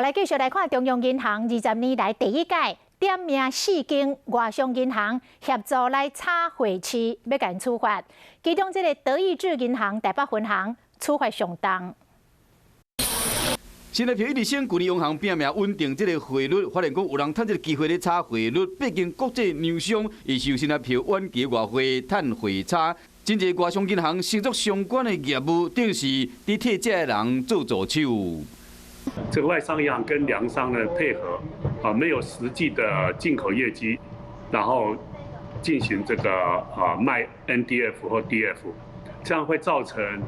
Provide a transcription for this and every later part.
来继续来看中央银行20年来第一届点名4间外商银行协助来查会期，要甲因处罚。其中，这个德意志银行台北分行处罚上重。新台币1升，去年央行拼命稳定这个汇率，发现讲有人趁这个机会咧查汇率，毕竟国际央商易受新台币晚期外汇趁汇差。真侪外商银行承做相关的业务，等是伫替这人做助手。这个外商银行跟粮商的配合，没有实际的进口业绩，然后进行这个卖 NDF 或 DF， 这样会造成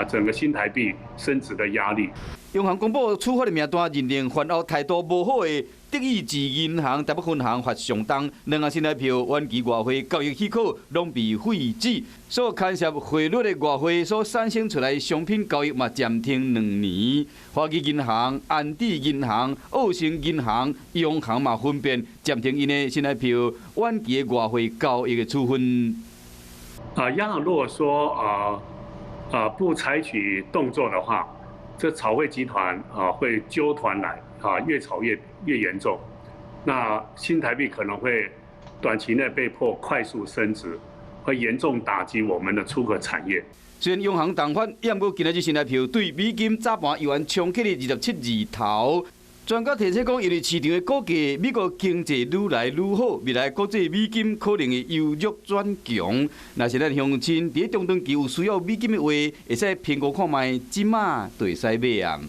整个新台币升值的压力。央行公布处罚的名单，认定犯后态度无好的德意志银行台北分行罚上重，2项新台币晚期外汇交易许可拢被废止，所牵涉汇率的外汇所产生出来商品交易嘛暂停2年。花旗银行、安迪银行、澳盛银行、央行嘛分别暂停因的新台币晚期的外汇交易的处分。央行如果说不采取动作的话，这炒汇集团会揪团来越炒越严重，那新台币可能会短期内被迫快速升值，会严重打击我们的出口产业。虽然央行同款，不过今仔日新台币对美金早盘由冲击了27字头。专家提醒讲，因为市场的估计美国经济愈来愈好，未来国际美金可能会由弱转强。若是咱乡亲伫中长期有需要美金的话，会使评估看卖，即马就会使买啊。